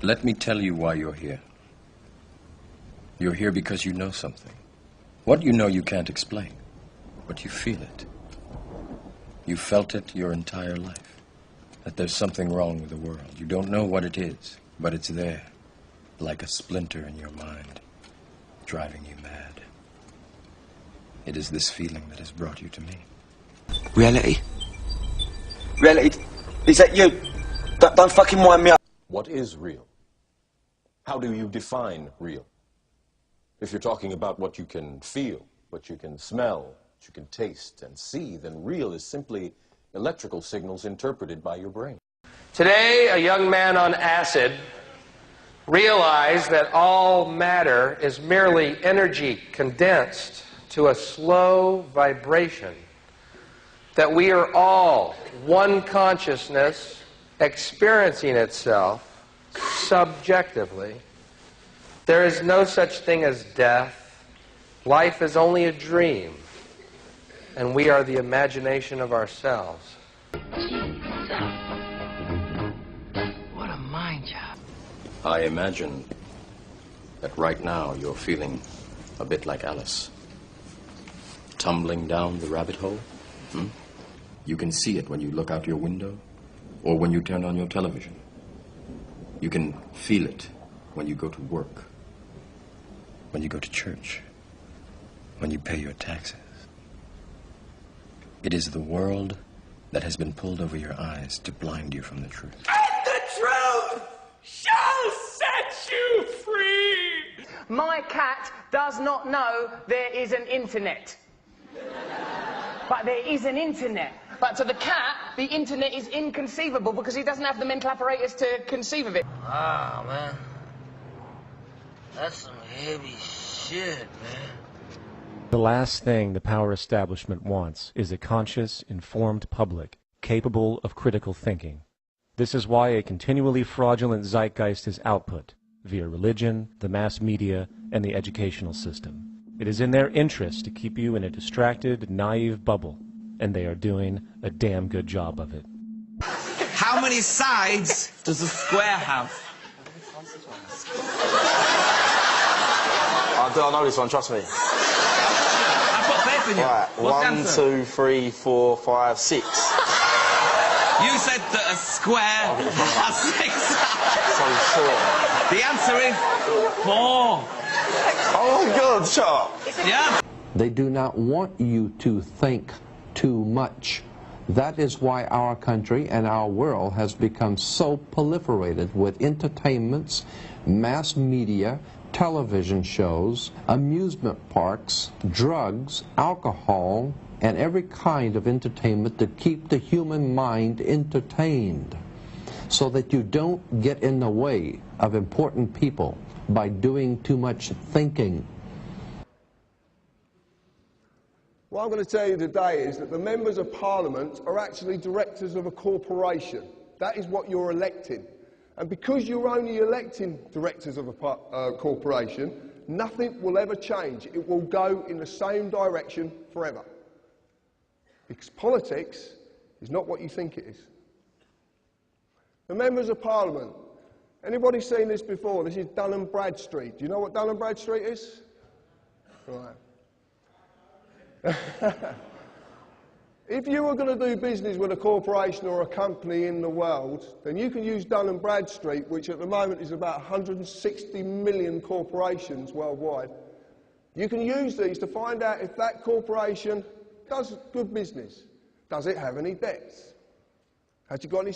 Let me tell you why you're here. You're here because you know something. What you know you can't explain, but you feel it. You felt it your entire life, that there's something wrong with the world. You don't know what it is, but it's there, like a splinter in your mind, driving you mad. It is this feeling that has brought you to me. Reality? Reality? Is that you? Don't fucking wind me up. What is real? How do you define real? If you're talking about what you can feel, what you can smell, what you can taste and see, then real is simply electrical signals interpreted by your brain. Today, a young man on acid realized that all matter is merely energy condensed to a slow vibration, that we are all one consciousness experiencing itself subjectively. There is no such thing as death. Life is only a dream, and we are the imagination of ourselves. What a mind job. I imagine that right now you're feeling a bit like Alice. Tumbling down the rabbit hole. You can see it when you look out your window or when you turn on your television. You can feel it when you go to work, when you go to church, when you pay your taxes. It is the world that has been pulled over your eyes to blind you from the truth. And the truth shall set you free! My cat does not know there is an internet. But there is an internet. But to the cat, the internet is inconceivable because he doesn't have the mental apparatus to conceive of it. Ah, man. That's some heavy shit, man. The last thing the power establishment wants is a conscious, informed public, capable of critical thinking. This is why a continually fraudulent zeitgeist is output, via religion, the mass media, and the educational system. It is in their interest to keep you in a distracted, naive bubble, and they are doing a damn good job of it. How many sides does a square have? I know this one, trust me. I've got faith in you. Right, What's the answer? 1, 2, 3, 4, 5, 6. You said that a square has 6 sides. So sure. The answer is 4. Oh my God, shut up. Yeah. They do not want you to think too much. That is why our country and our world has become so proliferated with entertainments, mass media, television shows, amusement parks, drugs, alcohol, and every kind of entertainment to keep the human mind entertained, so that you don't get in the way of important people by doing too much thinking. What I'm going to tell you today is that the members of Parliament are actually directors of a corporation. That is what you're electing. And because you're only electing directors of a corporation, nothing will ever change. It will go in the same direction forever. Because politics is not what you think it is. The members of Parliament. Anybody seen this before? This is Dun & Bradstreet. Do you know what Dun & Bradstreet is? Right. If you were going to do business with a corporation or a company in the world, then you can use Dun & Bradstreet, which at the moment is about 160 million corporations worldwide. You can use these to find out if that corporation does good business. Does it have any debts? Has it got any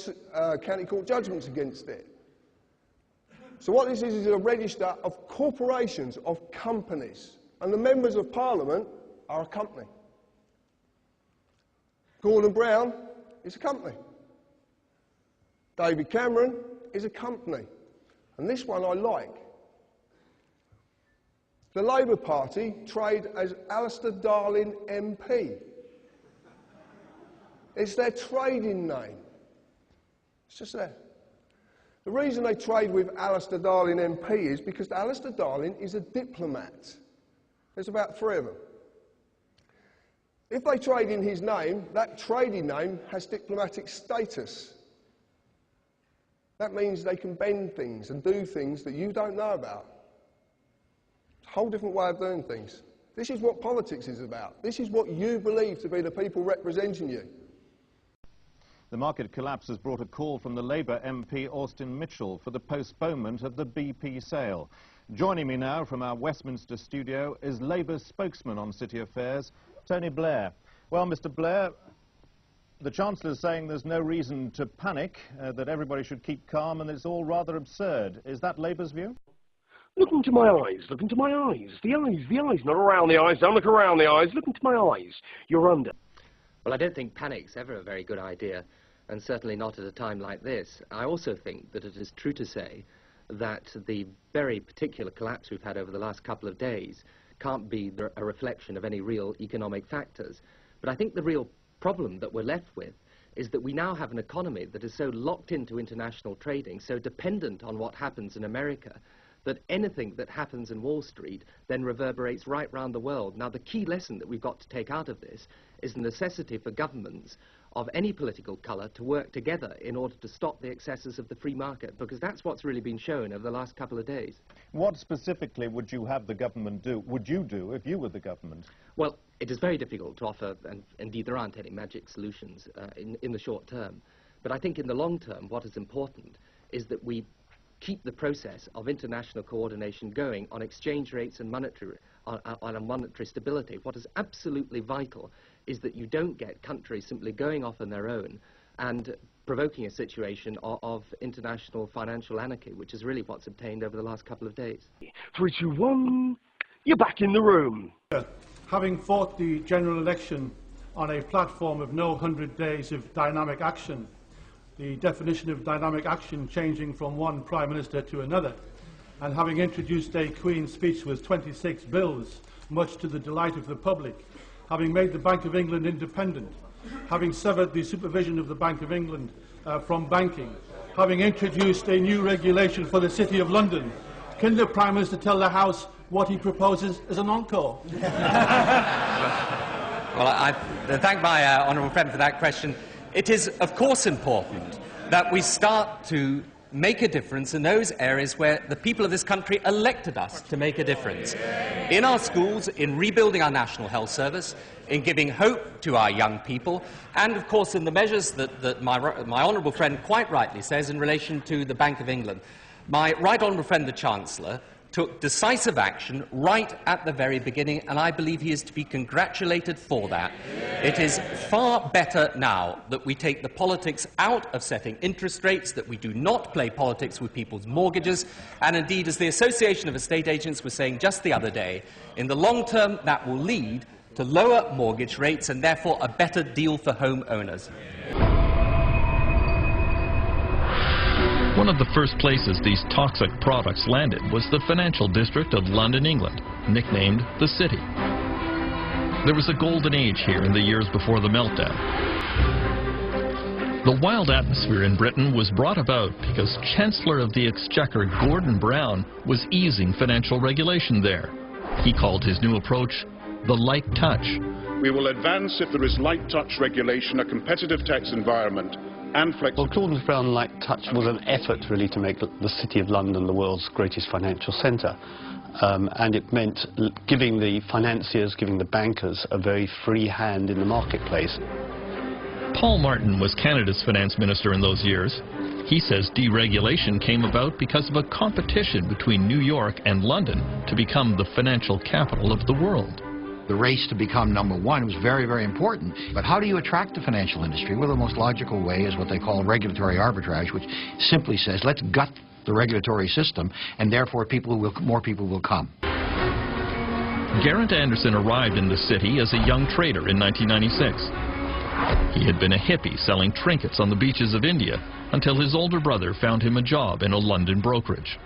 county court judgments against it? So what this is a register of corporations, of companies. And the members of Parliament are a company. Gordon Brown is a company. David Cameron is a company. And this one I like. The Labour Party trade as Alistair Darling MP. It's their trading name. It's just there. The reason they trade with Alistair Darling MP is because Alistair Darling is a diplomat. There's about 3 of them. If they trade in his name, that trading name has diplomatic status. That means they can bend things and do things that you don't know about. It's a whole different way of doing things. This is what politics is about. This is what you believe to be the people representing you. The market collapse has brought a call from the Labour MP Austin Mitchell for the postponement of the BP sale. Joining me now from our Westminster studio is Labour's spokesman on city affairs, Tony Blair. Well, Mr. Blair, the Chancellor is saying there's no reason to panic, that everybody should keep calm, and it's all rather absurd. Is that Labour's view? Look into my eyes, look into my eyes. The eyes, not around the eyes. Don't look around the eyes, look into my eyes. You're under. Well, I don't think panic's ever a very good idea, and certainly not at a time like this. I also think that it is true to say that the very particular collapse we've had over the last couple of days can't be a reflection of any real economic factors. But I think the real problem that we're left with is that we now have an economy that is so locked into international trading, so dependent on what happens in America, that anything that happens in Wall Street then reverberates right round the world. Now, the key lesson that we've got to take out of this is the necessity for governments of any political colour to work together in order to stop the excesses of the free market, because that's what's really been shown over the last couple of days. What specifically would you have the government do, would you do, if you were the government? Well, it is very difficult to offer, and indeed there aren't any magic solutions in the short term. But I think in the long term, what is important is that we keep the process of international coordination going on exchange rates and on a monetary stability. What is absolutely vital is that you don't get countries simply going off on their own and provoking a situation of international financial anarchy, which is really what's obtained over the last couple of days. 3, 2, 1, you're back in the room. Having fought the general election on a platform of no 100 days of dynamic action, the definition of dynamic action changing from one Prime Minister to another, and having introduced a Queen's speech with 26 bills, much to the delight of the public, having made the Bank of England independent, having severed the supervision of the Bank of England from banking, having introduced a new regulation for the City of London, can the Prime Minister tell the House what he proposes as an encore? Well, I thank my honourable friend for that question. It is, of course, important that we start to make a difference in those areas where the people of this country elected us to make a difference. In our schools, in rebuilding our National Health Service, in giving hope to our young people, and, of course, in the measures that my honourable friend quite rightly says in relation to the Bank of England. My right honourable friend, the Chancellor, took decisive action right at the very beginning, and I believe he is to be congratulated for that. It is far better now that we take the politics out of setting interest rates, that we do not play politics with people's mortgages, and indeed, as the Association of Estate Agents was saying just the other day, in the long term that will lead to lower mortgage rates and therefore a better deal for homeowners. One of the first places these toxic products landed was the financial district of London, England, nicknamed the City. There was a golden age here in the years before the meltdown. The wild atmosphere in Britain was brought about because Chancellor of the Exchequer Gordon Brown was easing financial regulation there. He called his new approach the light touch. We will advance if there is light touch regulation, a competitive tax environment, and flexible. Well, Gordon Brown Light Touch was an effort really to make the City of London the world's greatest financial centre. And it meant giving the financiers, giving the bankers a very free hand in the marketplace. Paul Martin was Canada's finance minister in those years. He says deregulation came about because of a competition between New York and London to become the financial capital of the world. The race to become #1 was very, very important. But how do you attract the financial industry? Well, the most logical way is what they call regulatory arbitrage, which simply says, let's gut the regulatory system, and therefore more people will come. Garrett Anderson arrived in the city as a young trader in 1996. He had been a hippie selling trinkets on the beaches of India until his older brother found him a job in a London brokerage.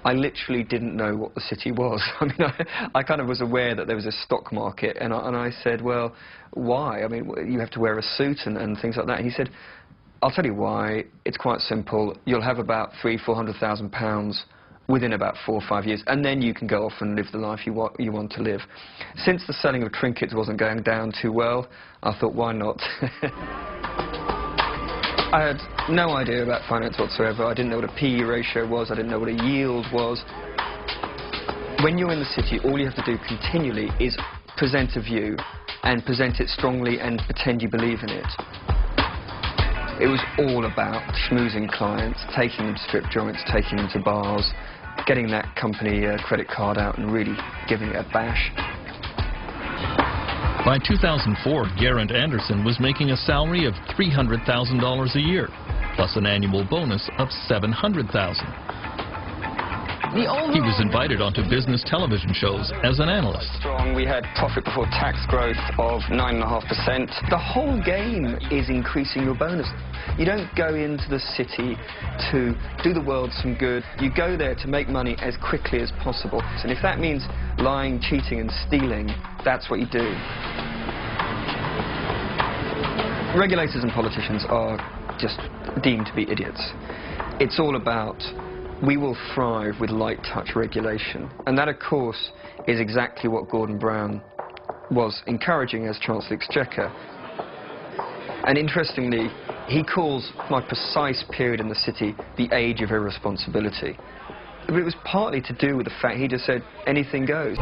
I literally didn't know what the city was. I mean, I kind of was aware that there was a stock market, and I said, well, why? I mean, you have to wear a suit and things like that. And he said, I'll tell you why. It's quite simple. You'll have about £300,000–400,000 within about 4 or 5 years, and then you can go off and live the life you want to live. Since the selling of trinkets wasn't going down too well, I thought, why not? I had no idea about finance whatsoever. I didn't know what a PE ratio was. I didn't know what a yield was. When you're in the city, all you have to do continually is present a view and present it strongly and pretend you believe in it. It was all about schmoozing clients, taking them to strip joints, taking them to bars, getting that company credit card out and really giving it a bash. By 2004, Geraint Anderson was making a salary of $300,000 a year, plus an annual bonus of $700,000. He was invited onto business television shows as an analyst. We had profit before tax growth of 9.5%. The whole game is increasing your bonus. You don't go into the city to do the world some good. You go there to make money as quickly as possible. And if that means lying, cheating and stealing, that's what you do. Regulators and politicians are just deemed to be idiots. It's all about, we will thrive with light touch regulation. And that, of course, is exactly what Gordon Brown was encouraging as Chancellor Exchequer. And interestingly, he calls my precise period in the city the age of irresponsibility. But it was partly to do with the fact he just said, anything goes.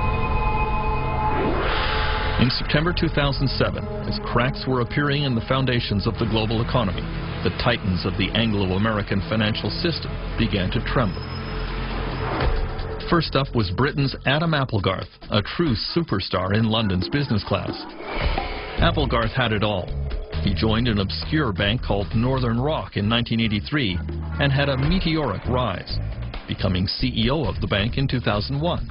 In September 2007, as cracks were appearing in the foundations of the global economy, the titans of the Anglo-American financial system began to tremble. First up was Britain's Adam Applegarth, a true superstar in London's business class. Applegarth had it all. He joined an obscure bank called Northern Rock in 1983 and had a meteoric rise, becoming CEO of the bank in 2001.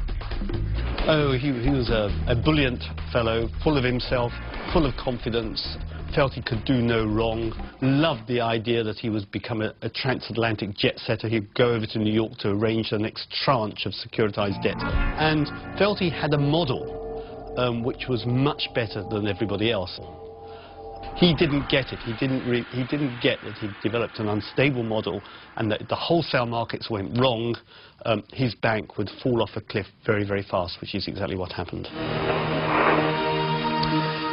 Oh, he was a brilliant fellow, full of himself, full of confidence, felt he could do no wrong, loved the idea that he was become a transatlantic jet setter. He'd go over to New York to arrange the next tranche of securitized debt, and felt he had a model which was much better than everybody else. He didn't get it. He didn't get that he'd developed an unstable model, and that if the wholesale markets went wrong, his bank would fall off a cliff very, very fast, which is exactly what happened.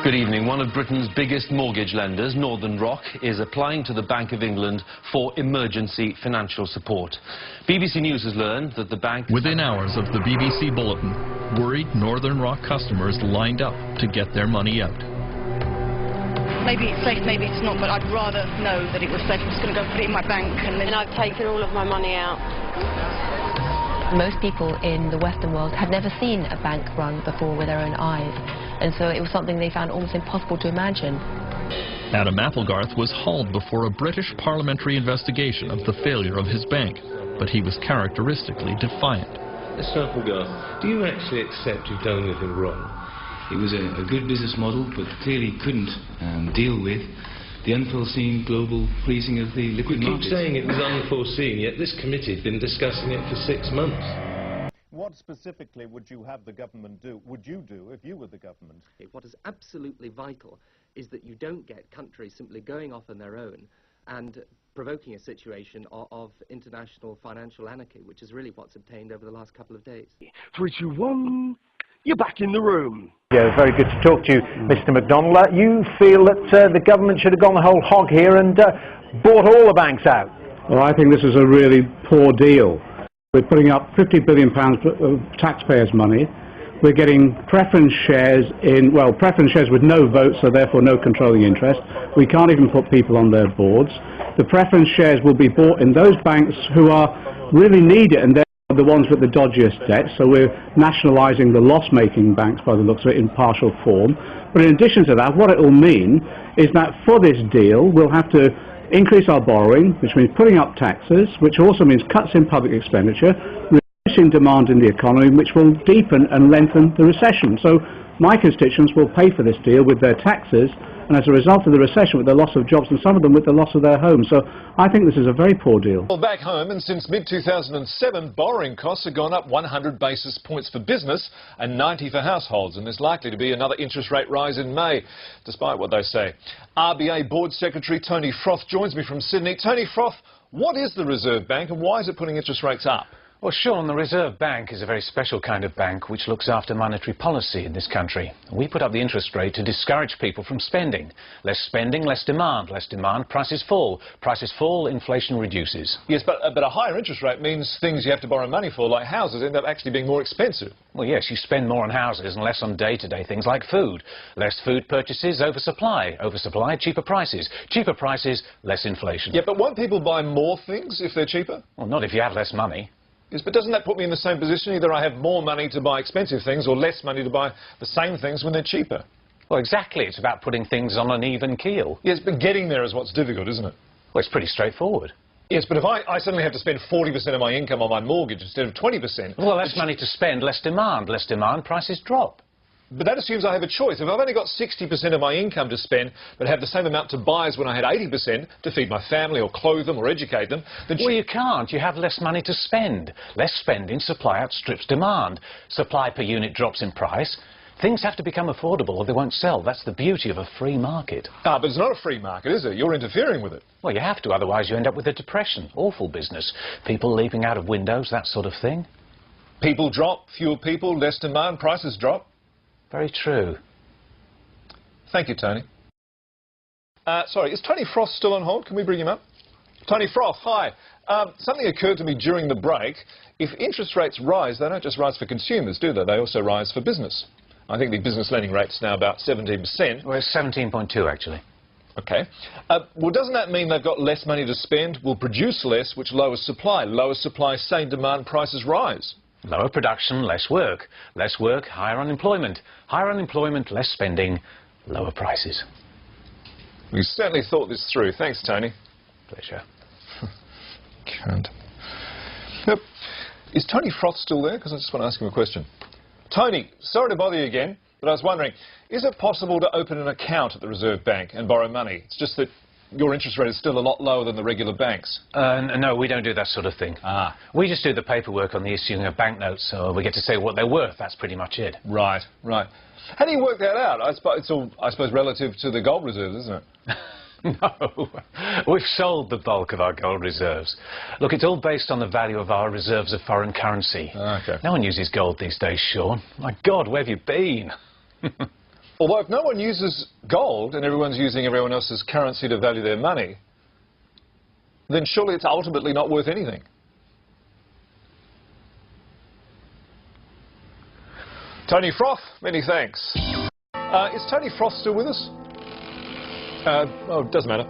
Good evening. One of Britain's biggest mortgage lenders, Northern Rock, is applying to the Bank of England for emergency financial support. BBC News has learned that the bank... Within hours of the BBC bulletin, worried Northern Rock customers lined up to get their money out. Maybe it's safe, maybe it's not, but I'd rather know that it was safe. I'm just going to go put it in my bank and then... And I've taken all of my money out. Most people in the Western world had never seen a bank run before with their own eyes, and so it was something they found almost impossible to imagine. Adam Applegarth was hauled before a British parliamentary investigation of the failure of his bank, but he was characteristically defiant. Mr. Applegarth, do you actually accept you've done anything wrong? It was a good business model, but clearly couldn't deal with the unforeseen global freezing of the liquid markets. You keep saying it was unforeseen, yet this committee has been discussing it for 6 months. What specifically would you have the government do, would you do if you were the government? What is absolutely vital is that you don't get countries simply going off on their own and provoking a situation of international financial anarchy, which is really what's obtained over the last couple of days. 3, 2, 1... You're back in the room. Yeah, very good to talk to you, Mr. McDonnell. You feel that the government should have gone the whole hog here and bought all the banks out? Well, I think this is a really poor deal. We're putting up £50 billion of taxpayers' money. We're getting preference shares in, well, preference shares with no votes, so therefore no controlling interest. We can't even put people on their boards. The preference shares will be bought in those banks who really need it, and they're the ones with the dodgiest debt, so we're nationalising the loss-making banks by the looks of it in partial form. But in addition to that, what it will mean is that for this deal we'll have to increase our borrowing, which means putting up taxes, which also means cuts in public expenditure, reducing demand in the economy, which will deepen and lengthen the recession. So my constituents will pay for this deal with their taxes, and as a result of the recession, with the loss of jobs, and some of them with the loss of their homes. So I think this is a very poor deal. Well, back home, and since mid-2007, borrowing costs have gone up 100 basis points for business and 90 for households, and there's likely to be another interest rate rise in May, despite what they say. RBA Board Secretary Tony Froth joins me from Sydney. Tony Froth, what is the Reserve Bank and why is it putting interest rates up? Well, Sean, the Reserve Bank is a very special kind of bank which looks after monetary policy in this country. We put up the interest rate to discourage people from spending. Less spending, less demand. Less demand, prices fall. Prices fall, inflation reduces. Yes, but a higher interest rate means things you have to borrow money for, like houses, end up actually being more expensive. Well, yes, you spend more on houses and less on day-to-day things like food. Less food purchases, oversupply. Oversupply, cheaper prices. Cheaper prices, less inflation. Yeah, but won't people buy more things if they're cheaper? Well, not if you have less money. Yes, but doesn't that put me in the same position? Either I have more money to buy expensive things or less money to buy the same things when they're cheaper. Well, exactly. It's about putting things on an even keel. Yes, but getting there is what's difficult, isn't it? Well, it's pretty straightforward. Yes, but if I suddenly have to spend 40% of my income on my mortgage instead of 20%... Well, less money to spend, less demand. Less demand, prices drop. But that assumes I have a choice. If I've only got 60% of my income to spend, but have the same amount to buy as when I had 80% to feed my family or clothe them or educate them... then... Well, you can't. You have less money to spend. Less spending, supply outstrips demand. Supply per unit drops in price. Things have to become affordable or they won't sell. That's the beauty of a free market. Ah, but it's not a free market, is it? You're interfering with it. Well, you have to, otherwise you end up with a depression. Awful business. People leaping out of windows, that sort of thing. People drop, fewer people, less demand, prices drop. Very true. Thank you, Tony. Sorry, is Tony Frost still on hold? Can we bring him up? Tony Frost, hi. Something occurred to me during the break. If interest rates rise, they don't just rise for consumers, do they? They also rise for business. I think the business lending rate's now about 17%. Well, it's 17.2, actually. OK. Well, doesn't that mean they've got less money to spend, will produce less, which lowers supply? Lower supply, same demand, prices rise. Lower production, less work. Less work, higher unemployment. Higher unemployment, less spending, lower prices. We certainly thought this through. Thanks, Tony. Pleasure. Can't. Yep. Is Tony Frost still there? Because I just want to ask him a question. Tony, sorry to bother you again, but I was wondering, is it possible to open an account at the Reserve Bank and borrow money? It's just that your interest rate is still a lot lower than the regular banks. No, we don't do that sort of thing. Ah. We just do the paperwork on the issuing of banknotes, so we get to say what they're worth. That's pretty much it. Right, right. How do you work that out? It's all, I suppose, relative to the gold reserves, isn't it? No, we've sold the bulk of our gold reserves. Look, it's all based on the value of our reserves of foreign currency. Okay. No one uses gold these days, Sean. My God, where have you been? Although if no one uses gold and everyone's using everyone else's currency to value their money, then surely it's ultimately not worth anything. Tony Frost, many thanks. Is Tony Frost still with us? Oh, it doesn't matter.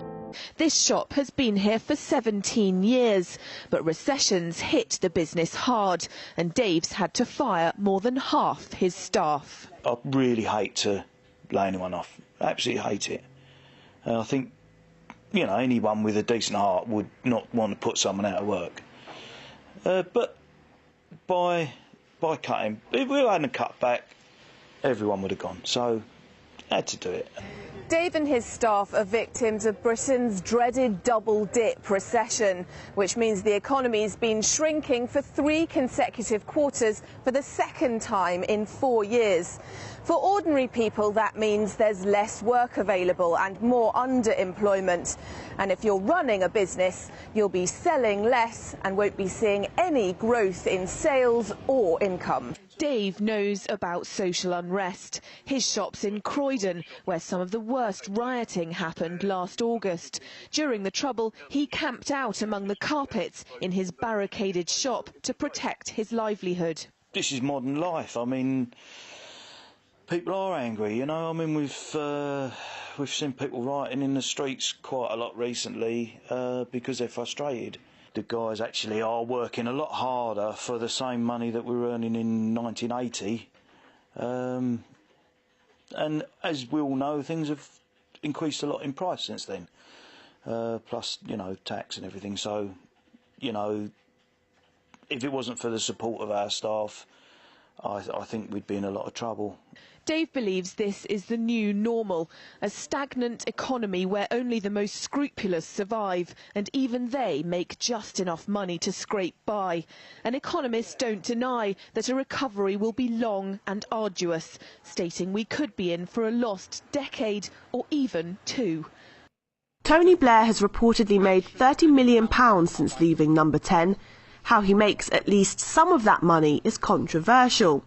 This shop has been here for 17 years, but recessions hit the business hard, and Dave's had to fire more than half his staff. I really hate to lay anyone off. Absolutely hate it. I think, you know, anyone with a decent heart would not want to put someone out of work. But by cutting, if we hadn't cut back, everyone would have gone. So, I had to do it. Dave and his staff are victims of Britain's dreaded double-dip recession, which means the economy's been shrinking for 3 consecutive quarters for the second time in 4 years. For ordinary people, that means there's less work available and more underemployment. And if you're running a business, you'll be selling less and won't be seeing any growth in sales or income. Dave knows about social unrest. His shop's in Croydon, where some of the worst rioting happened last August. During the trouble, he camped out among the carpets in his barricaded shop to protect his livelihood. This is modern life. I mean, people are angry, you know. I mean, we've seen people rioting in the streets quite a lot recently because they're frustrated. The guys actually are working a lot harder for the same money that we were earning in 1980. And as we all know, things have increased a lot in price since then. Plus, you know, tax and everything. So, you know, if it wasn't for the support of our staff, I think we'd be in a lot of trouble. Dave believes this is the new normal, a stagnant economy where only the most scrupulous survive, and even they make just enough money to scrape by. And economists don't deny that a recovery will be long and arduous, stating we could be in for a lost decade or even 2. Tony Blair has reportedly made £30 million since leaving Number 10. How he makes at least some of that money is controversial.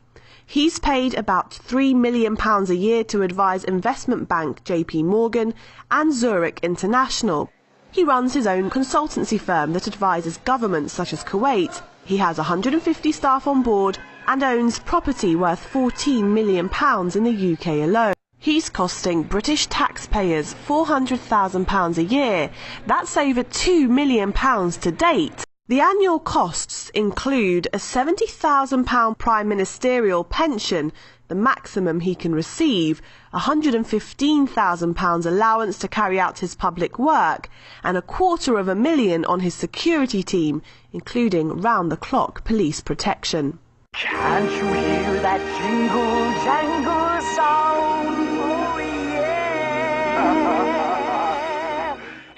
He's paid about £3 million a year to advise investment bank JP Morgan and Zurich International. He runs his own consultancy firm that advises governments such as Kuwait. He has 150 staff on board and owns property worth £14 million in the UK alone. He's costing British taxpayers £400,000 a year. That's over £2 million to date. The annual costs include a £70,000 prime ministerial pension, the maximum he can receive, £115,000 allowance to carry out his public work, and £250,000 on his security team, including round-the-clock police protection. Can't you hear that jingle jangle sound? Oh yeah!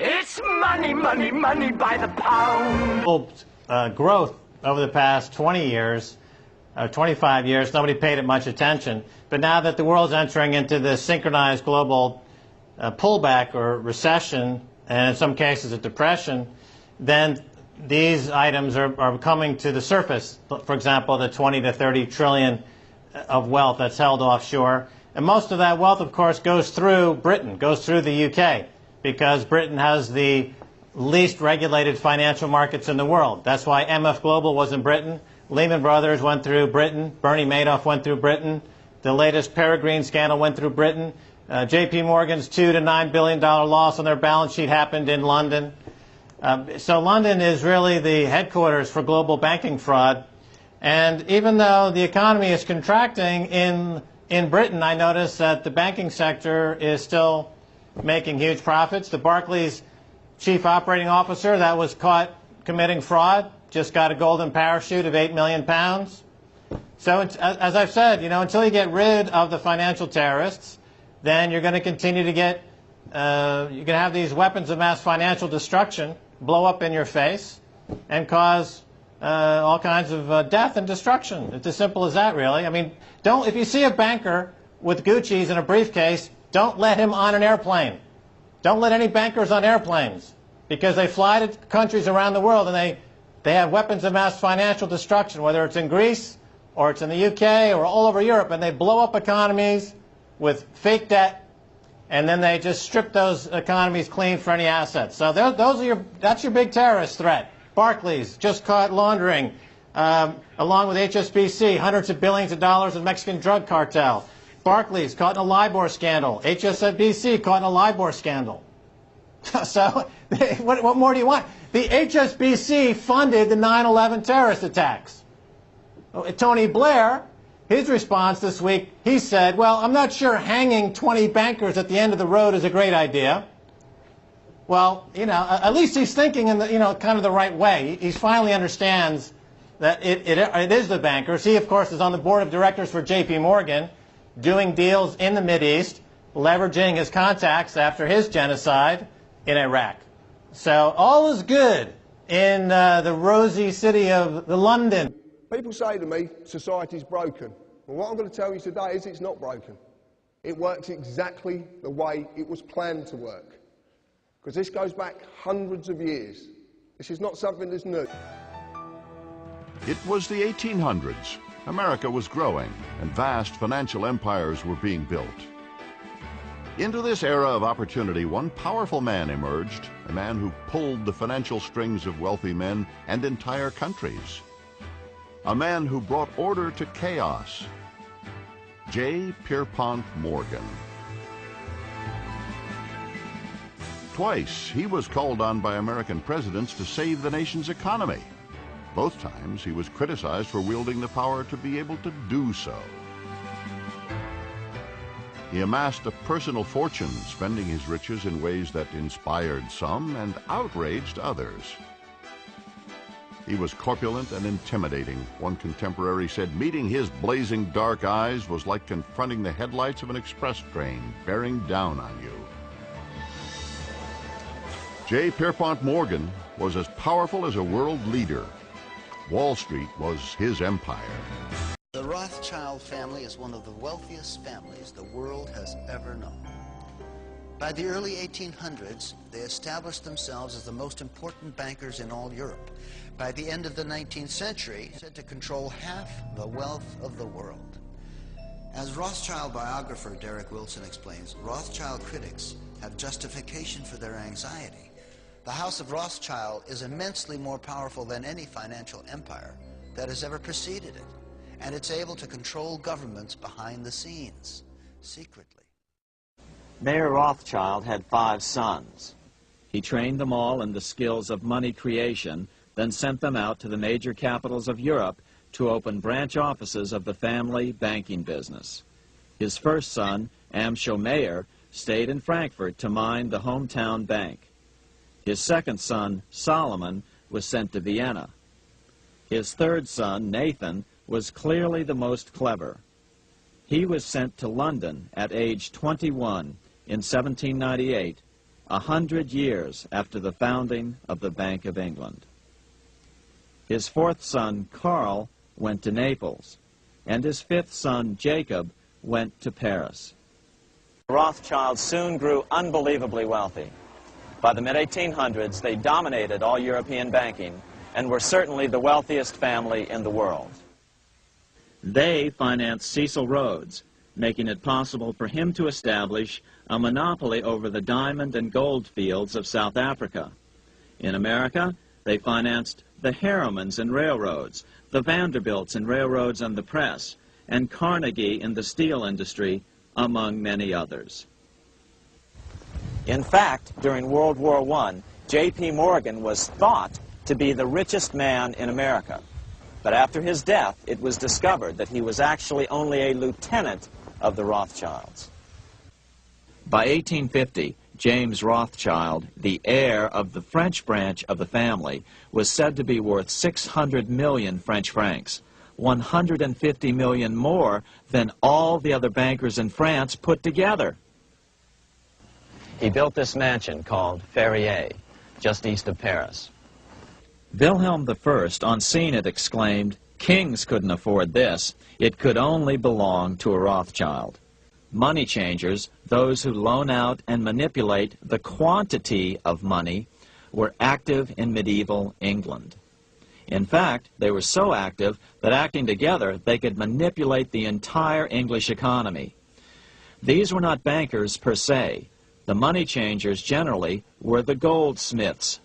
It's money, money, money by the pound. Growth over the past 20 years, 25 years, nobody paid it much attention. But now that the world's entering into the synchronized global pullback or recession, and in some cases a depression, then these items are coming to the surface. For example, the 20 to 30 trillion of wealth that's held offshore. And most of that wealth, of course, goes through Britain, goes through the UK, because Britain has the least regulated financial markets in the world. That's why MF Global was in Britain. Lehman Brothers went through Britain. Bernie Madoff went through Britain. The latest Peregrine scandal went through Britain. JP Morgan's $2 to $9 billion loss on their balance sheet happened in London. So London is really the headquarters for global banking fraud. And even though the economy is contracting in Britain, I notice that the banking sector is still making huge profits. The Barclays chief operating officer that was caught committing fraud just got a golden parachute of £8 million. So as I've said, until you get rid of the financial terrorists, then you're going to continue to get, you're going to have these weapons of mass financial destruction blow up in your face and cause all kinds of death and destruction. It's as simple as that, really. I mean, if you see a banker with Gucci's in a briefcase, don't let him on an airplane. Don't let any bankers on airplanes, because they fly to countries around the world and they have weapons of mass financial destruction, whether it's in Greece or it's in the UK or all over Europe, and they blow up economies with fake debt, and then they just strip those economies clean for any assets. So that's your big terrorist threat. Barclays just caught laundering, along with HSBC, hundreds of billions of dollars of Mexican drug cartel. Barclays caught in a LIBOR scandal. HSBC caught in a LIBOR scandal. So what more do you want? The HSBC funded the 9/11 terrorist attacks. Tony Blair, his response this week, he said, well, I'm not sure hanging 20 bankers at the end of the road is a great idea. Well, at least he's thinking in the, kind of the right way. He finally understands that it is the bankers. He, of course, is on the board of directors for JP Morgan, doing deals in the Mideast, leveraging his contacts after his genocide in Iraq. So all is good in the rosy city of London. People say to me, society's broken. Well, what I'm going to tell you today is it's not broken. It works exactly the way it was planned to work. Because this goes back hundreds of years. This is not something that's new. It was the 1800s. America was growing, and vast financial empires were being built. Into this era of opportunity, one powerful man emerged, a man who pulled the financial strings of wealthy men and entire countries. A man who brought order to chaos. J. Pierpont Morgan. Twice, he was called on by American presidents to save the nation's economy. Both times, he was criticized for wielding the power to be able to do so. He amassed a personal fortune, spending his riches in ways that inspired some and outraged others. He was corpulent and intimidating. One contemporary said meeting his blazing dark eyes was like confronting the headlights of an express train bearing down on you. J. Pierpont Morgan was as powerful as a world leader. Wall Street was his empire. The Rothschild family is one of the wealthiest families the world has ever known. By the early 1800s, they established themselves as the most important bankers in all Europe. By the end of the 19th century, said to control half the wealth of the world. As Rothschild biographer Derek Wilson explains, Rothschild critics have justification for their anxiety. The House of Rothschild is immensely more powerful than any financial empire that has ever preceded it, and it's able to control governments behind the scenes, secretly. Mayer Rothschild had 5 sons. He trained them all in the skills of money creation, then sent them out to the major capitals of Europe to open branch offices of the family banking business. His first son, Amschel Mayer, stayed in Frankfurt to mind the hometown bank. His second son, Solomon, was sent to Vienna. His third son, Nathan, was clearly the most clever. He was sent to London at age 21 in 1798, 100 years after the founding of the Bank of England. His fourth son, Karl, went to Naples, and his fifth son, Jacob, went to Paris. The Rothschilds soon grew unbelievably wealthy. By the mid-1800s, they dominated all European banking and were certainly the wealthiest family in the world. They financed Cecil Rhodes, making it possible for him to establish a monopoly over the diamond and gold fields of South Africa. In America, they financed the Harrimans in railroads, the Vanderbilts in railroads and the press, and Carnegie in the steel industry, among many others. In fact, during World War I, J.P. Morgan was thought to be the richest man in America. But after his death, it was discovered that he was actually only a lieutenant of the Rothschilds. By 1850, James Rothschild, the heir of the French branch of the family, was said to be worth 600 million French francs, 150 million more than all the other bankers in France put together. He built this mansion called Ferrier, just east of Paris. Wilhelm I, on seeing it, exclaimed, "Kings couldn't afford this. It could only belong to a Rothschild." Money changers, those who loan out and manipulate the quantity of money, were active in medieval England. In fact, they were so active that acting together, they could manipulate the entire English economy. These were not bankers per se. The money changers generally were the goldsmiths.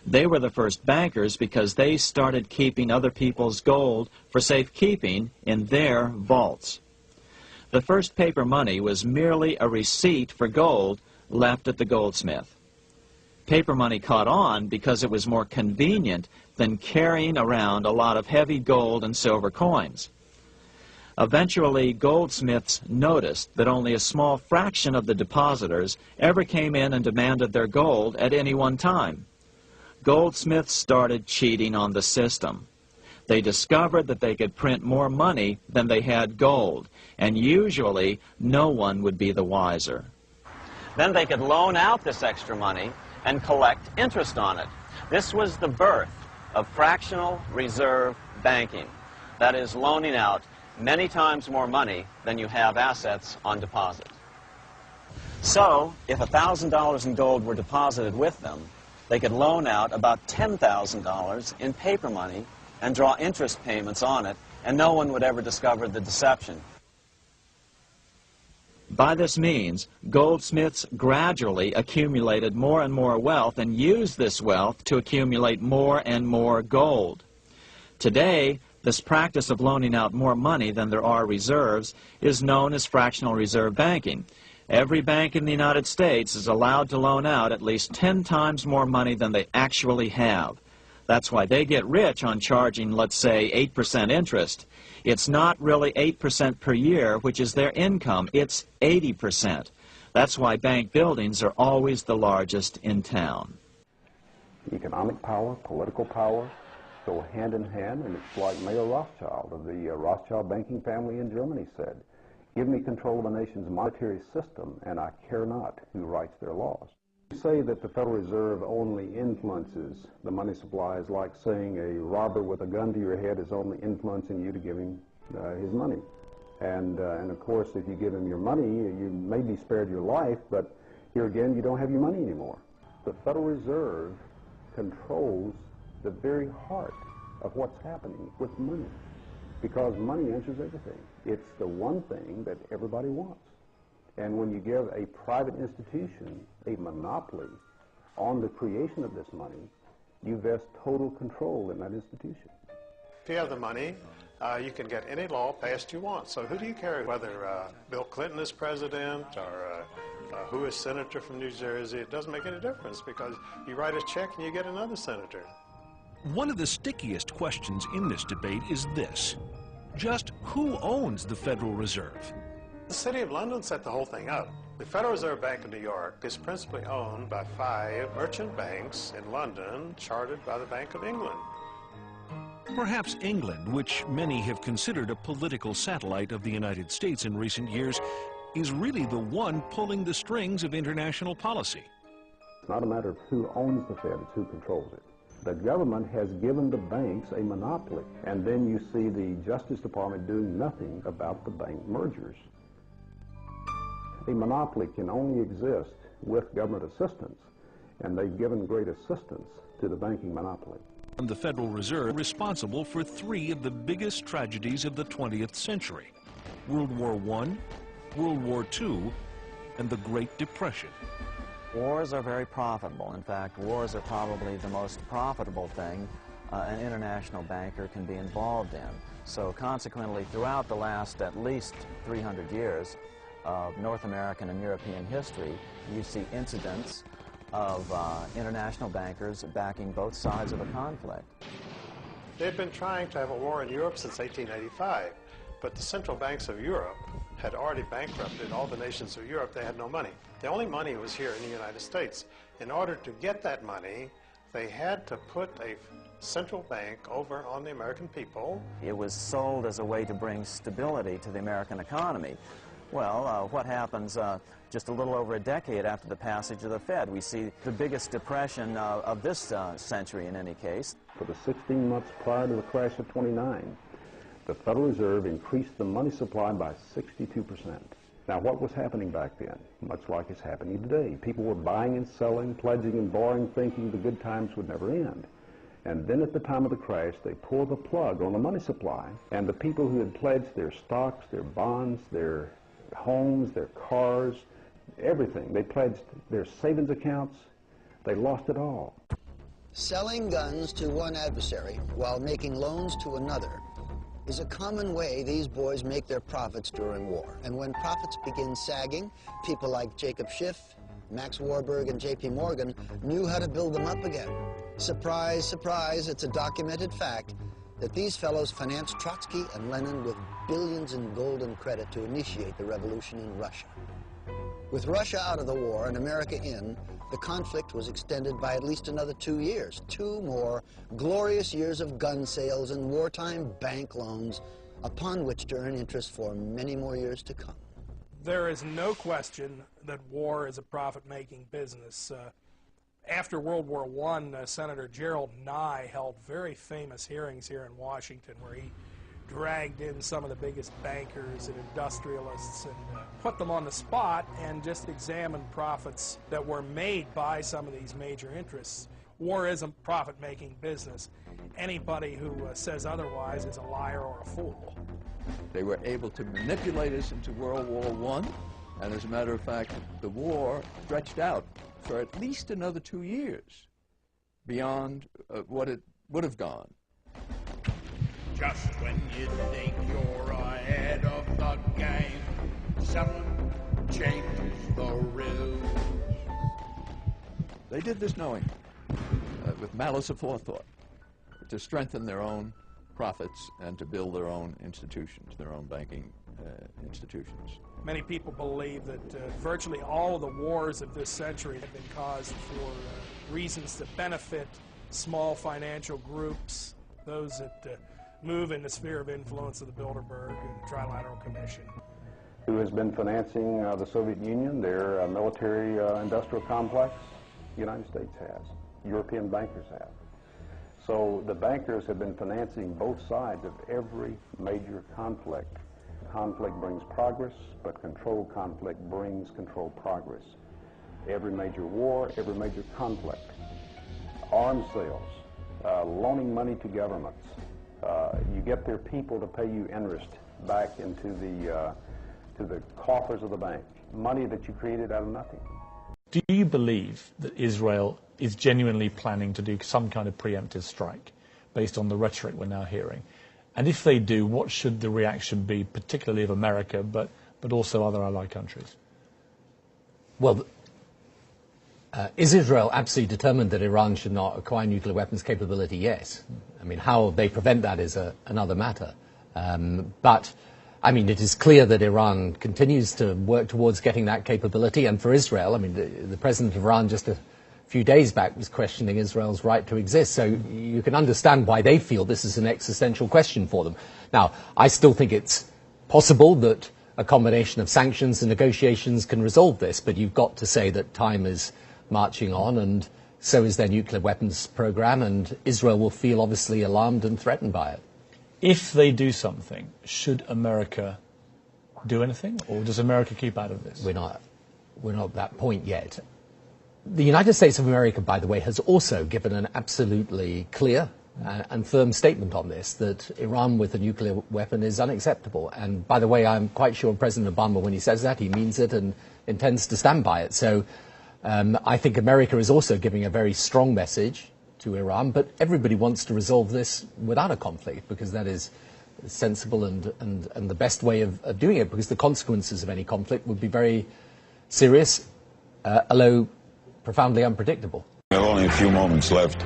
They were the first bankers because they started keeping other people's gold for safekeeping in their vaults. The first paper money was merely a receipt for gold left at the goldsmith. Paper money caught on because it was more convenient than carrying around a lot of heavy gold and silver coins. Eventually, goldsmiths noticed that only a small fraction of the depositors ever came in and demanded their gold at any one time. Goldsmiths started cheating on the system. They discovered that they could print more money than they had gold, and usually no one would be the wiser. Then they could loan out this extra money and collect interest on it. This was the birth of fractional reserve banking. That is, loaning out many times more money than you have assets on deposit. So, if $1,000 in gold were deposited with them, they could loan out about $10,000 in paper money and draw interest payments on it, and no one would ever discover the deception. By this means, goldsmiths gradually accumulated more and more wealth and used this wealth to accumulate more and more gold. Today, this practice of loaning out more money than there are reserves is known as fractional reserve banking. Every bank in the United States is allowed to loan out at least 10 times more money than they actually have. That's why they get rich on charging, let's say, 8% interest. It's not really 8% per year, which is their income. It's 80%. That's why bank buildings are always the largest in town. Economic power, political power go hand in hand, and it's like Mayer Rothschild of the Rothschild banking family in Germany said, "Give me control of a nation's monetary system, and I care not who writes their laws." To say that the Federal Reserve only influences the money supply is like saying a robber with a gun to your head is only influencing you to give him his money. And of course, if you give him your money, you may be spared your life, but Here again, you don't have your money anymore. The Federal Reserve controls the very heart of what's happening with money, because money answers everything. It's the one thing that everybody wants. And when you give a private institution a monopoly on the creation of this money, you vest total control in that institution. If you have the money, you can get any law passed you want. So who do you care whether Bill Clinton is president or who is senator from New Jersey? It doesn't make any difference, because you write a check and you get another senator. One of the stickiest questions in this debate is this: just who owns the Federal Reserve? The City of London set the whole thing up. The Federal Reserve Bank of New York is principally owned by 5 merchant banks in London, chartered by the Bank of England. Perhaps England, which many have considered a political satellite of the United States in recent years, is really the one pulling the strings of international policy. It's not a matter of who owns the Fed, it's who controls it. The government has given the banks a monopoly, and then you see the Justice Department doing nothing about the bank mergers. A monopoly can only exist with government assistance, and they've given great assistance to the banking monopoly. And the Federal Reserve responsible for 3 of the biggest tragedies of the 20th century: World War I, World War II, and the Great Depression. Wars are very profitable. In fact, wars are probably the most profitable thing an international banker can be involved in. So consequently, throughout the last at least 300 years of North American and European history, you see incidents of international bankers backing both sides of a conflict. They've been trying to have a war in Europe since 1885, but the central banks of Europe had already bankrupted all the nations of Europe. They had no money. The only money was here in the United States. In order to get that money, they had to put a central bank over on the American people. It was sold as a way to bring stability to the American economy. Well, what happens just a little over a decade after the passage of the Fed? We see the biggest depression of this century in any case. For the 16 months prior to the crash of '29, the Federal Reserve increased the money supply by 62%. Now, what was happening back then? Much like it's happening today. People were buying and selling, pledging and borrowing, thinking the good times would never end. And then at the time of the crash, they pulled the plug on the money supply, and the people who had pledged their stocks, their bonds, their homes, their cars, everything. They pledged their savings accounts. They lost it all. Selling guns to one adversary while making loans to another is a common way these boys make their profits during war. And when profits begin sagging, people like Jacob Schiff, Max Warburg, and J.P. Morgan knew how to build them up again. Surprise, surprise, it's a documented fact that these fellows financed Trotsky and Lenin with billions in golden credit to initiate the revolution in Russia. With Russia out of the war and America in, the conflict was extended by at least another 2 years. 2 more glorious years of gun sales and wartime bank loans, upon which to earn interest for many more years to come. There is no question that war is a profit-making business. After World War I, Senator Gerald Nye held very famous hearings here in Washington where he dragged in some of the biggest bankers and industrialists and put them on the spot and just examined profits that were made by some of these major interests. War isn't profit-making business. Anybody who says otherwise is a liar or a fool. They were able to manipulate us into World War I, and as a matter of fact, the war stretched out for at least another 2 years beyond what it would have gone. Just when you think you're ahead of the game, someone changes the rules. They did this knowing, with malice aforethought, to strengthen their own profits and to build their own institutions, their own banking institutions. Many people believe that virtually all of the wars of this century have been caused for reasons that benefit small financial groups, those that move in the sphere of influence of the Bilderberg and Trilateral Commission. Who has been financing the Soviet Union, their military industrial complex? The United States has. European bankers have. So the bankers have been financing both sides of every major conflict. Conflict brings progress, but controlled conflict brings controlled progress. every major war, every major conflict, arms sales, loaning money to governments. You get their people to pay you interest back into the coffers of the bank, money that you created out of nothing. Do you believe that Israel is genuinely planning to do some kind of preemptive strike based on the rhetoric we're now hearing? And if they do, what should the reaction be, particularly of America, but also other allied countries? Well, is Israel absolutely determined that Iran should not acquire nuclear weapons capability? Yes. I mean, how they prevent that is another matter. But, I mean, it is clear that Iran continues to work towards getting that capability. And for Israel, I mean, the president of Iran just a few days back was questioning Israel's right to exist. So you can understand why they feel this is an existential question for them. Now, I still think it's possible that a combination of sanctions and negotiations can resolve this, but you've got to say that time is marching on, and so is their nuclear weapons program, and Israel will feel obviously alarmed and threatened by it. If they do something, should America do anything, or does America keep out of this? We're not at that point yet. The United States of America, by the way, has also given an absolutely clear and firm statement on this, that Iran with a nuclear weapon is unacceptable. And by the way, I'm quite sure President Obama, when he says that, he means it and intends to stand by it. So I think America is also giving a very strong message to Iran, but everybody wants to resolve this without a conflict, because that is sensible and the best way of doing it, because the consequences of any conflict would be very serious, although profoundly unpredictable. Only a few moments left.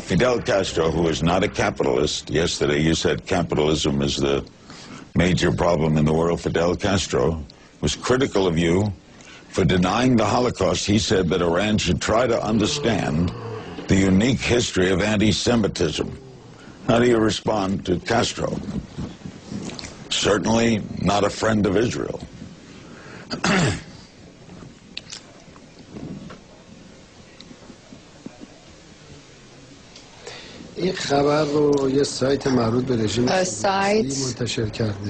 Fidel Castro, who is not a capitalist, yesterday you said capitalism is the major problem in the world. Fidel Castro was critical of you for denying the Holocaust. He said that Iran should try to understand the unique history of anti-Semitism. How do you respond to Castro? Certainly not a friend of Israel. A site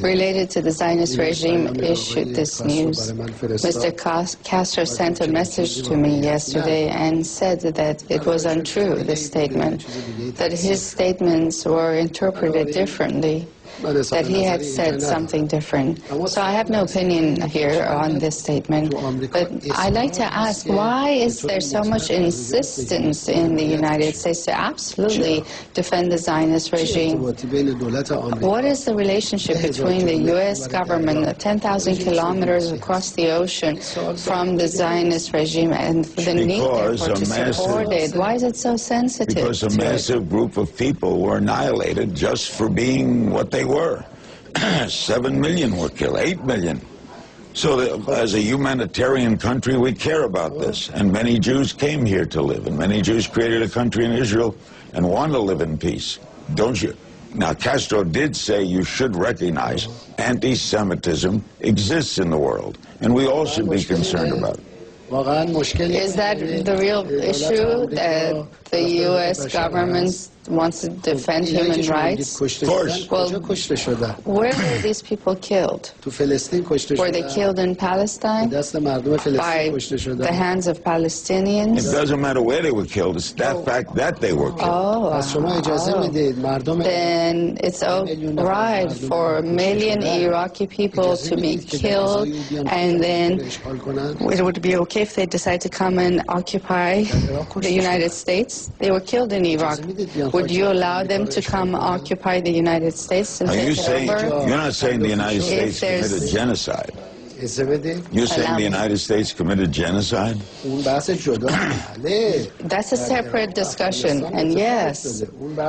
related to the Zionist regime issued this news. Mr. Castro sent a message to me yesterday and said that it was untrue, this statement, that his statements were interpreted differently, that he had said something different. So I have no opinion here on this statement, but I'd like to ask, why is there so much insistence in the United States to absolutely defend the Zionist regime? What is the relationship between the U.S. government, 10,000 kilometers across the ocean from the Zionist regime, and the need therefore to support it? Why is it so sensitive? Because a massive group of people were annihilated just for being what they were. 7 million were killed, 8 million. So that as a humanitarian country, we care about this. And many Jews came here to live, and many Jews created a country in Israel and want to live in peace. Don't you? Now, Castro did say you should recognize anti-Semitism exists in the world, and we all should be concerned about it. Is that the real issue, that the U.S. government wants to defend human rights? Of course. Well, where were these people killed? Were they killed in Palestine? By the hands of Palestinians? It doesn't matter where they were killed, it's that fact that they were killed. Then it's all right for a million Iraqi people to be killed, and then it would be okay if they decide to come and occupy the United States. They were killed in Iraq. Would you allow them to come occupy the United States and take it over? You're not saying the United States committed genocide. You're saying the United States committed genocide? That's a separate discussion, and yes,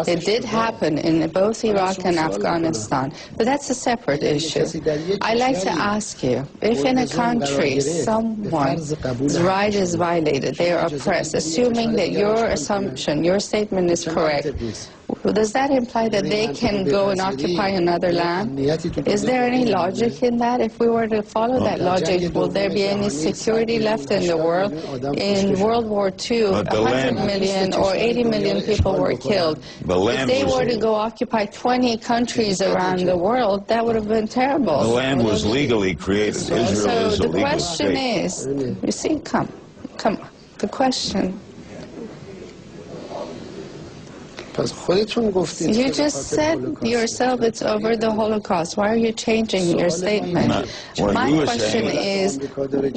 it did happen in both Iraq and Afghanistan, but that's a separate issue. I'd like to ask you, if in a country someone's right is violated, they are oppressed, assuming that your assumption, your statement is correct, does that imply that they can go and occupy another land? Is there any logic in that? If we were to follow that logic, will there be any security left in the world? In World War II, 100 million or 80 million people were killed. If they were to go occupy 20 countries around the world, that would have been terrible. The land was legally created. Israel is a legal state. So the question is, you see, Come on, the question. You just said yourself it's over the Holocaust. Why are you changing your statement? My question is,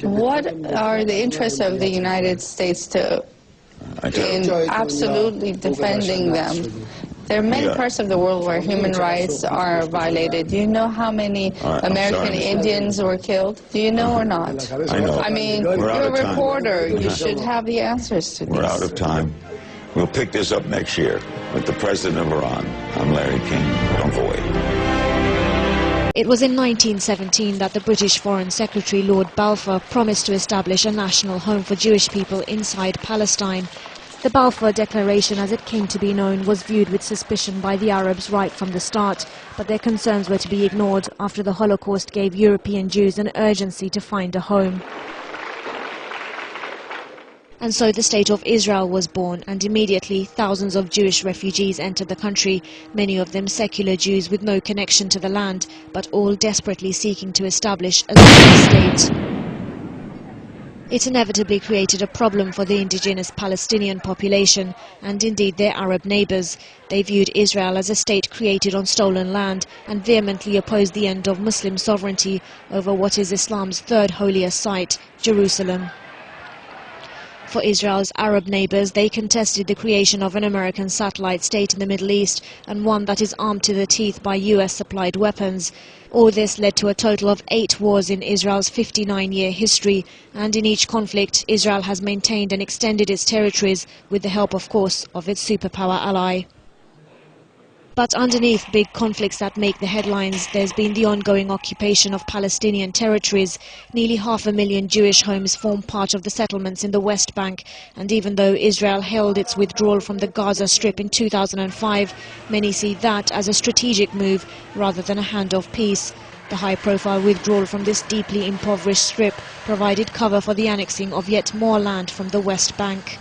what are the interests of the United States in absolutely defending them? There are many parts of the world where human rights are violated. Do you know how many American Indians were killed? Do you know or not? I know. I mean, you're a reporter. You should have the answers to this. We're out of time. We'll pick this up next year with the President of Iran. I'm Larry King. Don't go away. It was in 1917 that the British Foreign Secretary Lord Balfour promised to establish a national home for Jewish people inside Palestine. The Balfour Declaration, as it came to be known, was viewed with suspicion by the Arabs right from the start, but their concerns were to be ignored after the Holocaust gave European Jews an urgency to find a home. And so the State of Israel was born, and immediately thousands of Jewish refugees entered the country, many of them secular Jews with no connection to the land, but all desperately seeking to establish a Zionist state. It inevitably created a problem for the indigenous Palestinian population, and indeed their Arab neighbors. They viewed Israel as a state created on stolen land, and vehemently opposed the end of Muslim sovereignty over what is Islam's third holiest site, Jerusalem. For Israel's Arab neighbors, they contested the creation of an American satellite state in the Middle East, and one that is armed to the teeth by US-supplied weapons. All this led to a total of 8 wars in Israel's 59-year history, and in each conflict, Israel has maintained and extended its territories with the help, of course, of its superpower ally. But underneath big conflicts that make the headlines, there's been the ongoing occupation of Palestinian territories. Nearly 500,000 Jewish homes form part of the settlements in the West Bank, and even though Israel held its withdrawal from the Gaza Strip in 2005, many see that as a strategic move rather than a hand of peace. The high-profile withdrawal from this deeply impoverished strip provided cover for the annexing of yet more land from the West Bank.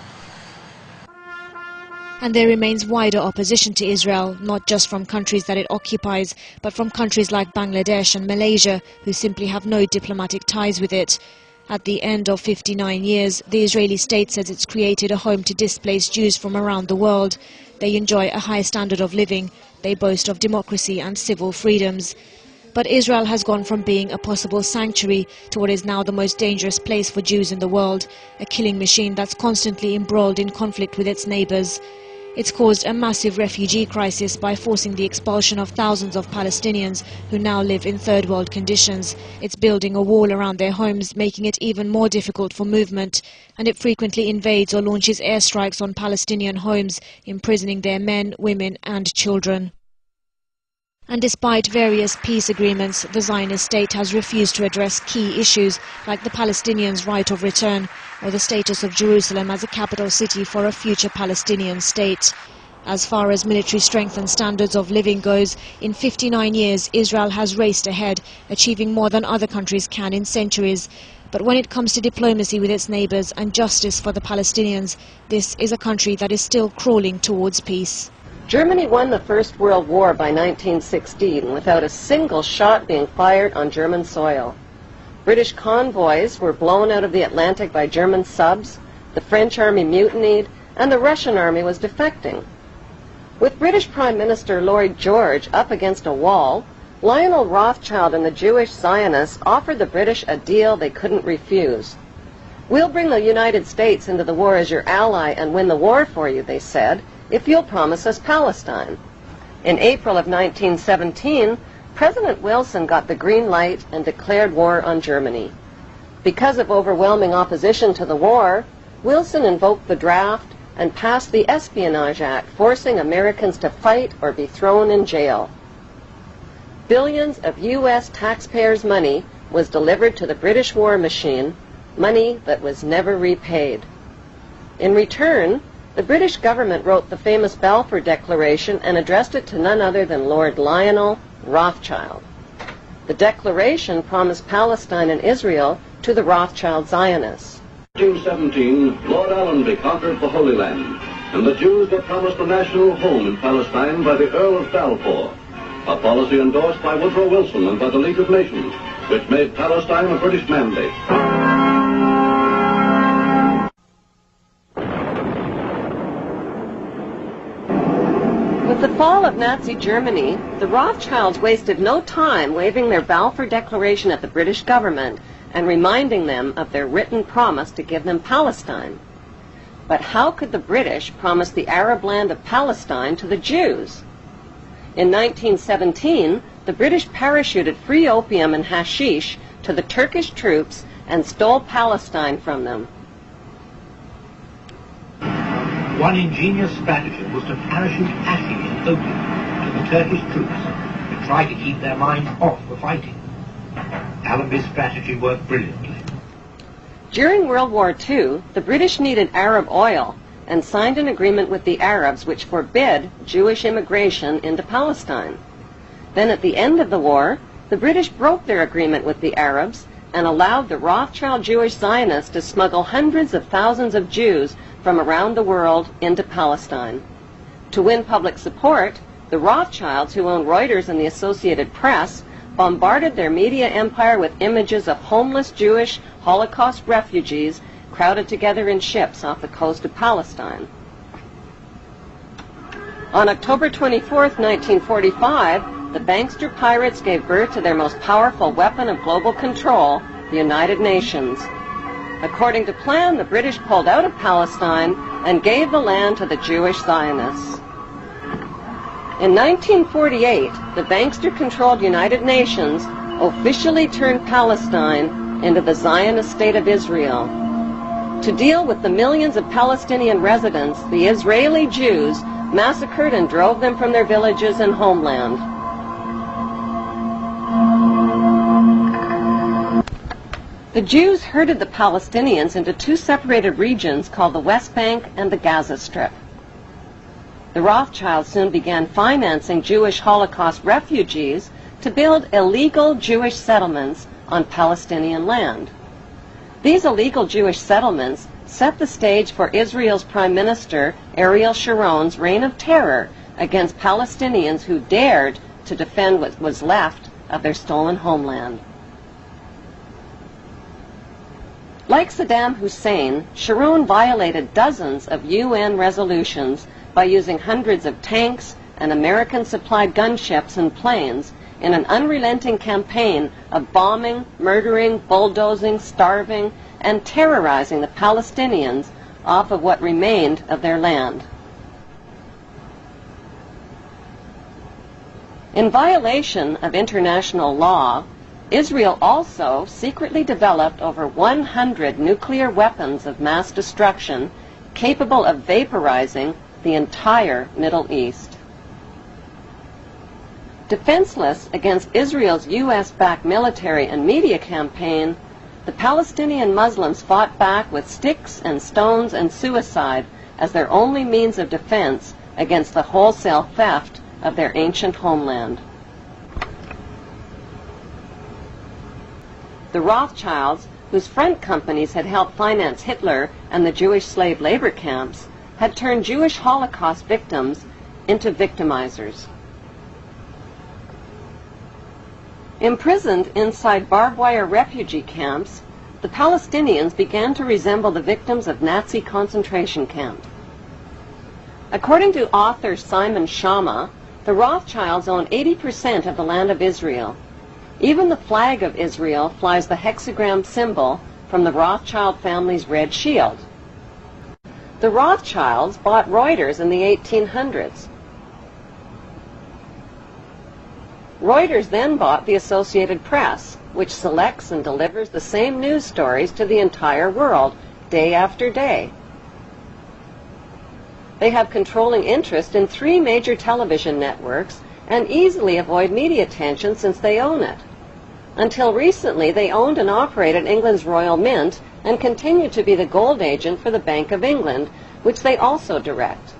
And there remains wider opposition to Israel, not just from countries that it occupies, but from countries like Bangladesh and Malaysia, who simply have no diplomatic ties with it. At the end of 59 years, the Israeli state says it's created a home to displaced Jews from around the world. They enjoy a high standard of living. They boast of democracy and civil freedoms. But Israel has gone from being a possible sanctuary to what is now the most dangerous place for Jews in the world, a killing machine that's constantly embroiled in conflict with its neighbors. It's caused a massive refugee crisis by forcing the expulsion of thousands of Palestinians who now live in third world conditions. It's building a wall around their homes, making it even more difficult for movement. And it frequently invades or launches airstrikes on Palestinian homes, imprisoning their men, women and children. And despite various peace agreements, the Zionist state has refused to address key issues like the Palestinians' right of return or the status of Jerusalem as a capital city for a future Palestinian state. As far as military strength and standards of living goes, in 59 years Israel has raced ahead, achieving more than other countries can in centuries. But when it comes to diplomacy with its neighbors and justice for the Palestinians, this is a country that is still crawling towards peace. Germany won the First World War by 1916 without a single shot being fired on German soil. British convoys were blown out of the Atlantic by German subs, the French army mutinied, and the Russian army was defecting. With British Prime Minister Lloyd George up against a wall, Lionel Rothschild and the Jewish Zionists offered the British a deal they couldn't refuse. "We'll bring the United States into the war as your ally and win the war for you," they said, "if you'll promise us Palestine." In April of 1917, President Wilson got the green light and declared war on Germany. Because of overwhelming opposition to the war, Wilson invoked the draft and passed the Espionage Act, forcing Americans to fight or be thrown in jail. Billions of U.S. taxpayers' money was delivered to the British war machine, money that was never repaid. In return, the British government wrote the famous Balfour Declaration and addressed it to none other than Lord Lionel Rothschild. The declaration promised Palestine and Israel to the Rothschild Zionists. In 1917, Lord Allenby conquered the Holy Land, and the Jews were promised a national home in Palestine by the Earl of Balfour, a policy endorsed by Woodrow Wilson and by the League of Nations, which made Palestine a British mandate. fall of Nazi Germany, the Rothschilds wasted no time waving their Balfour Declaration at the British government and reminding them of their written promise to give them Palestine. But how could the British promise the Arab land of Palestine to the Jews? In 1917, the British parachuted free opium and hashish to the Turkish troops and stole Palestine from them. One ingenious stratagem was to parachute hashish and opium to the Turkish troops and try to keep their minds off the fighting. Allenby's strategy worked brilliantly. During World War II, the British needed Arab oil and signed an agreement with the Arabs which forbid Jewish immigration into Palestine. Then at the end of the war, the British broke their agreement with the Arabs and allowed the Rothschild Jewish Zionists to smuggle hundreds of thousands of Jews from around the world into Palestine. To win public support, the Rothschilds, who owned Reuters and the Associated Press, bombarded their media empire with images of homeless Jewish Holocaust refugees crowded together in ships off the coast of Palestine. On October 24, 1945, the bankster pirates gave birth to their most powerful weapon of global control, the United Nations. According to plan, the British pulled out of Palestine and gave the land to the Jewish Zionists. In 1948, the bankster-controlled United Nations officially turned Palestine into the Zionist State of Israel. To deal with the millions of Palestinian residents, the Israeli Jews massacred and drove them from their villages and homeland. The Jews herded the Palestinians into two separated regions called the West Bank and the Gaza Strip. The Rothschilds soon began financing Jewish Holocaust refugees to build illegal Jewish settlements on Palestinian land. These illegal Jewish settlements set the stage for Israel's Prime Minister Ariel Sharon's reign of terror against Palestinians who dared to defend what was left of their stolen homeland. Like Saddam Hussein, Sharon violated dozens of UN resolutions by using hundreds of tanks and American-supplied gunships and planes in an unrelenting campaign of bombing, murdering, bulldozing, starving, and terrorizing the Palestinians off of what remained of their land. In violation of international law, Israel also secretly developed over 100 nuclear weapons of mass destruction capable of vaporizing the entire Middle East. Defenseless against Israel's U.S.-backed military and media campaign, the Palestinian Muslims fought back with sticks and stones and suicide as their only means of defense against the wholesale theft of their ancient homeland. The Rothschilds, whose front companies had helped finance Hitler and the Jewish slave labor camps, had turned Jewish Holocaust victims into victimizers. Imprisoned inside barbed wire refugee camps, the Palestinians began to resemble the victims of Nazi concentration camps. According to author Simon Schama, the Rothschilds own 80% of the land of Israel. Even the flag of Israel flies the hexagram symbol from the Rothschild family's red shield. The Rothschilds bought Reuters in the 1800s. Reuters then bought the Associated Press, which selects and delivers the same news stories to the entire world, day after day. They have controlling interest in 3 major television networks and easily avoid media attention since they own it. Until recently, they owned and operated England's Royal Mint and continue to be the gold agent for the Bank of England, which they also direct.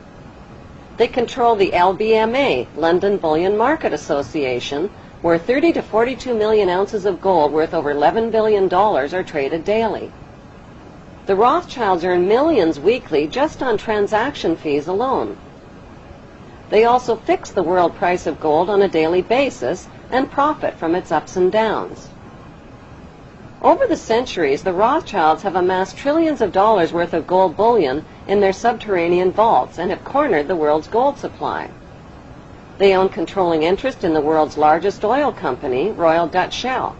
They control the LBMA, London Bullion Market Association, where 30 to 42 million ounces of gold worth over $11 billion are traded daily. The Rothschilds earn millions weekly just on transaction fees alone. They also fix the world price of gold on a daily basis and profit from its ups and downs. Over the centuries, the Rothschilds have amassed trillions of dollars worth of gold bullion in their subterranean vaults and have cornered the world's gold supply. They own controlling interest in the world's largest oil company, Royal Dutch Shell.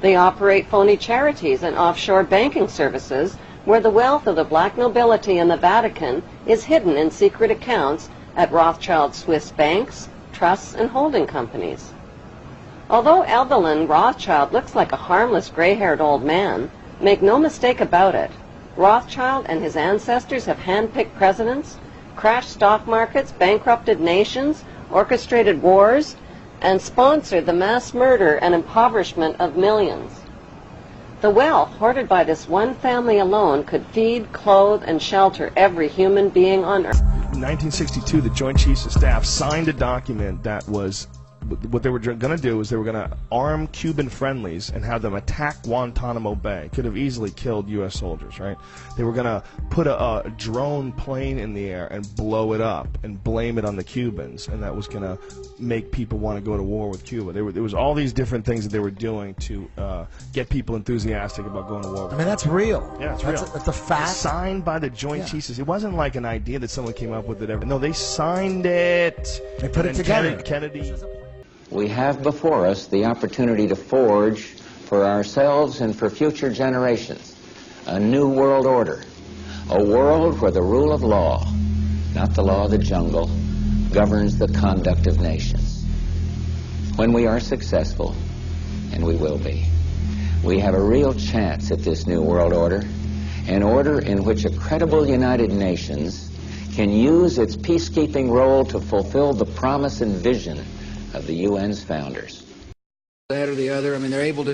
They operate phony charities and offshore banking services where the wealth of the black nobility in the Vatican is hidden in secret accounts at Rothschild Swiss banks, trusts, and holding companies. Although Evelyn Rothschild looks like a harmless gray-haired old man, make no mistake about it, Rothschild and his ancestors have handpicked presidents, crashed stock markets, bankrupted nations, orchestrated wars, and sponsored the mass murder and impoverishment of millions. The wealth hoarded by this one family alone could feed, clothe, and shelter every human being on Earth. In 1962, the Joint Chiefs of Staff signed a document that was, what they were going to do is they were going to arm Cuban friendlies and have them attack Guantanamo Bay. Could have easily killed U.S. soldiers, right? They were going to put a drone plane in the air and blow it up and blame it on the Cubans, and that was going to make people want to go to war with Cuba. There was all these different things that they were doing to get people enthusiastic about going to war with I mean, that's real. Yeah, it's real. That's a fact. Signed by the Joint Chiefs. It wasn't like an idea that someone came up with it. No, they signed it. They put it together. Kennedy. We have before us the opportunity to forge for ourselves and for future generations a new world order, a world where the rule of law, not the law of the jungle, governs the conduct of nations. When we are successful, and we will be, we have a real chance at this new world order, an order in which a credible United Nations can use its peacekeeping role to fulfill the promise and vision of the UN's founders. That or the other. I mean, they're able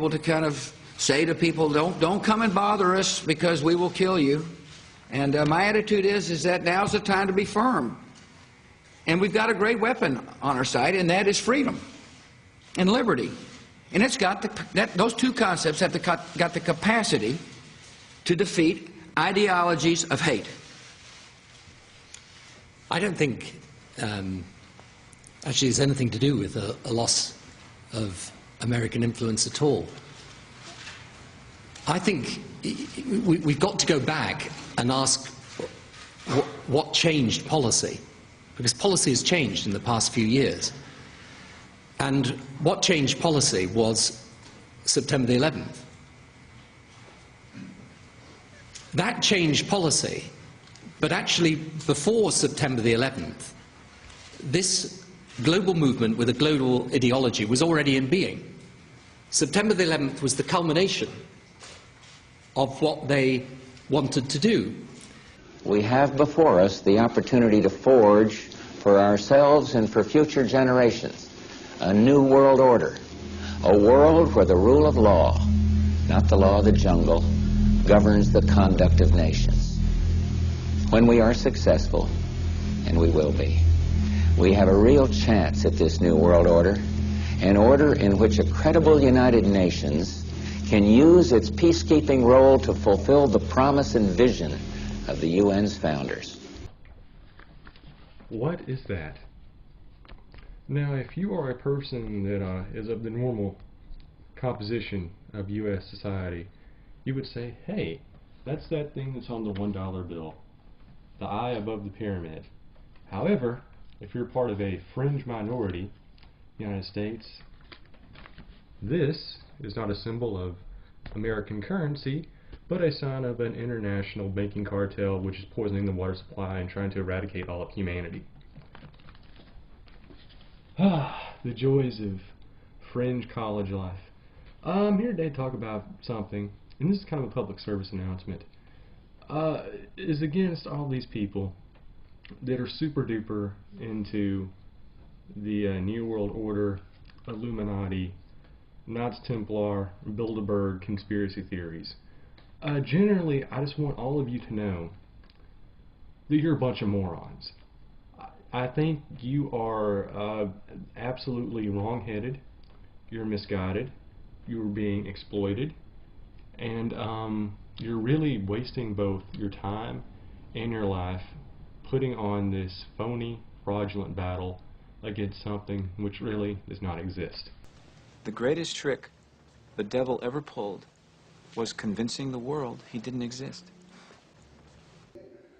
to kind of say to people, don't come and bother us because we will kill you. And my attitude is that now's the time to be firm. And we've got a great weapon on our side, and that is freedom and liberty. And it's got those two concepts have got the capacity to defeat ideologies of hate. I don't think actually there's anything to do with a loss of American influence at all. I think we've got to go back and ask what changed policy, because policy has changed in the past few years. And what changed policy was September the 11th. That changed policy, but actually before September the 11th, this global movement with a global ideology was already in being. September the 11th was the culmination of what they wanted to do. We have before us the opportunity to forge for ourselves and for future generations a new world order, a world where the rule of law, not the law of the jungle, governs the conduct of nations. When we are successful, and we will be, we have a real chance at this new world order, an order in which a credible United Nations can use its peacekeeping role to fulfill the promise and vision of the UN's founders. What is that? Now, if you are a person that is of the normal composition of U.S. society, you would say, hey, that's that thing that's on the $1 bill, the eye above the pyramid. However, if you're part of a fringe minority, United States, this is not a symbol of American currency, but a sign of an international banking cartel which is poisoning the water supply and trying to eradicate all of humanity. The joys of fringe college life. I'm here today to talk about something, and this is kind of a public service announcement, is against all these people that are super duper into the New World Order, Illuminati, Knights Templar, Bilderberg conspiracy theories. Generally, I just want all of you to know that you're a bunch of morons. I think you are absolutely wrong-headed, you're misguided, you're being exploited, and you're really wasting both your time and your life putting on this phony, fraudulent battle against something which really does not exist. The greatest trick the devil ever pulled was convincing the world he didn't exist.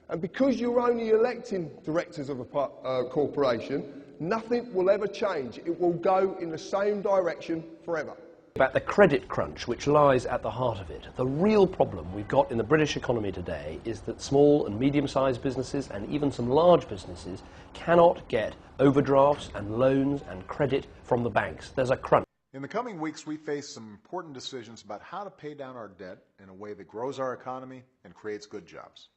And because you're only electing directors of a corporation, nothing will ever change. It will go in the same direction forever. About the credit crunch which lies at the heart of it. The real problem we've got in the British economy today is that small and medium-sized businesses and even some large businesses cannot get overdrafts and loans and credit from the banks. There's a crunch. In the coming weeks, we face some important decisions about how to pay down our debt in a way that grows our economy and creates good jobs.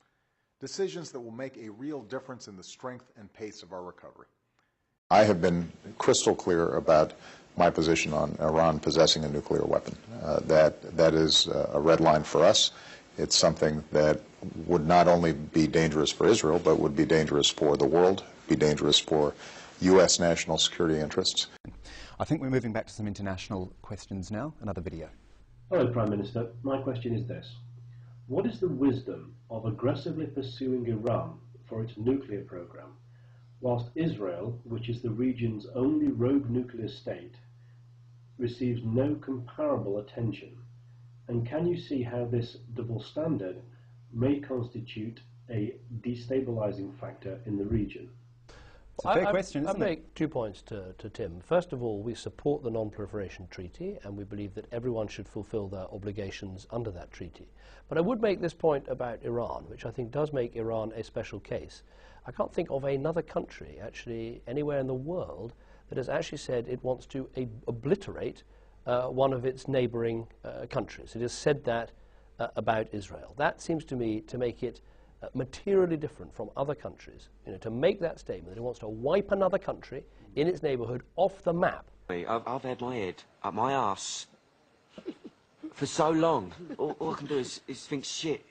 Decisions that will make a real difference in the strength and pace of our recovery. I have been crystal clear about my position on Iran possessing a nuclear weapon. That is a red line for us. It's something that would not only be dangerous for Israel, but would be dangerous for the world, be dangerous for U.S. national security interests. I think we're moving back to some international questions now. Another video. Hello, Prime Minister. My question is this. What is the wisdom of aggressively pursuing Iran for its nuclear program, whilst Israel, which is the region's only rogue nuclear state, receives no comparable attention? And can you see how this double standard may constitute a destabilizing factor in the region? It's a fair question, isn't it? I'll make 2 points to Tim. First of all, we support the Non-Proliferation Treaty, and we believe that everyone should fulfill their obligations under that treaty. But I would make this point about Iran, which I think does make Iran a special case. I can't think of another country, actually, anywhere in the world, that has actually said it wants to obliterate one of its neighboring countries. It has said that about Israel. That seems to me to make it materially different from other countries. You know, to make that statement that it wants to wipe another country in its neighbourhood off the map. I've had my head up my arse for so long. All I can do is think shit.